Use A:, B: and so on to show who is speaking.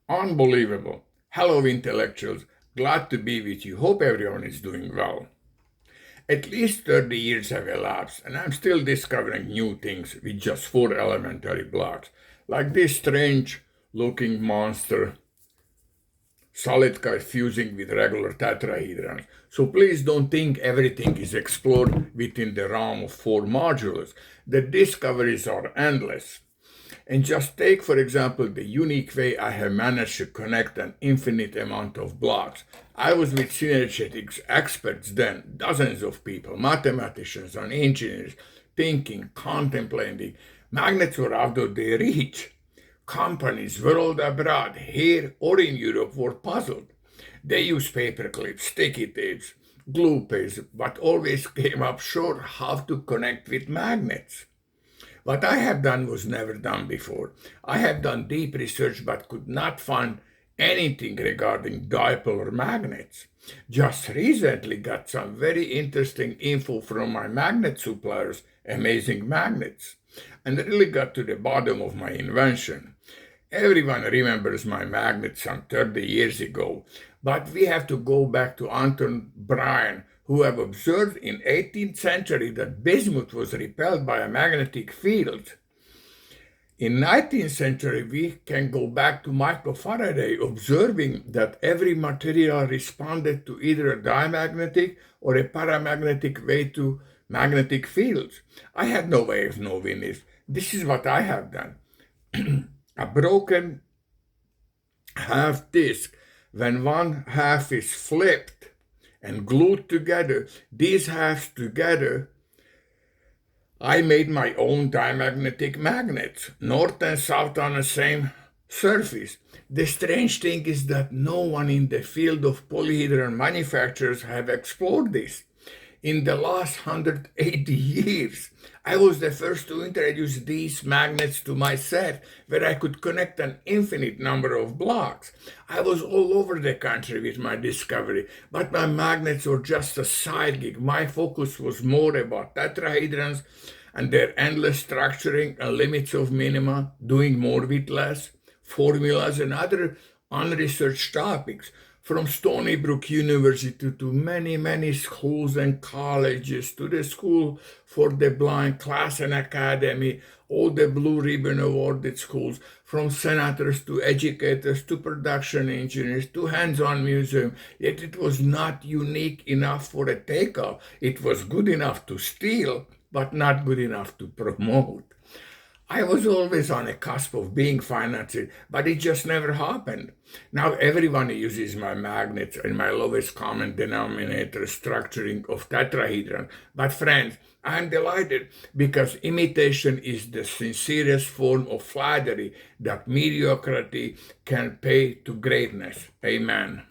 A: Unbelievable. Hello, intellectuals. Glad to be with you. Hope everyone is doing well. At least 30 years have elapsed, and I'm still discovering new things with just 4 elementary blocks, like this strange looking monster solid fusing with regular tetrahedrons. So please don't think everything is explored within the realm of 4 modules. The discoveries are endless. And just take, for example, the unique way I have managed to connect an infinite amount of blocks. I was with synergetics experts then, dozens of people, mathematicians and engineers, thinking, contemplating. Magnets were out of their reach. Companies world abroad, here or in Europe, were puzzled. They used paper clips, sticky tapes, glue paste, but always came up short how to connect with magnets. What I have done was never done before. I have done deep research but could not find anything regarding dipolar magnets. Just recently got some very interesting info from my magnet suppliers, Amazing Magnets, and really got to the bottom of my invention. Everyone remembers my magnet some 30 years ago, but we have to go back to Anton Bryan, who have observed in 18th century that bismuth was repelled by a magnetic field. In 19th century, we can go back to Michael Faraday, observing that every material responded to either a diamagnetic or a paramagnetic way to magnetic fields. I had no way of knowing this. This is what I have done. A broken half disc, when one half is flipped and glued together, these halves together, I made my own diamagnetic magnets, north and south on the same surface. The strange thing is that no one in the field of polyhedron manufacturers have explored this. In the last 180 years, I was the first to introduce these magnets to my set, where I could connect an infinite number of blocks. I was all over the country with my discovery, but my magnets were just a side gig. My focus was more about tetrahedrons and their endless structuring and limits of minima, doing more with less, formulas and other unresearched topics. From Stony Brook University to many schools and colleges, to the School for the Blind, Class and Academy, all the Blue Ribbon awarded schools, from senators to educators to production engineers to hands-on museum. Yet it was not unique enough for a takeoff. It was good enough to steal, but not good enough to promote. I was always on the cusp of being financed, but it just never happened. Now everyone uses my magnets and my lowest common denominator structuring of tetrahedron. But friends, I'm delighted because imitation is the sincerest form of flattery that mediocrity can pay to greatness. Amen.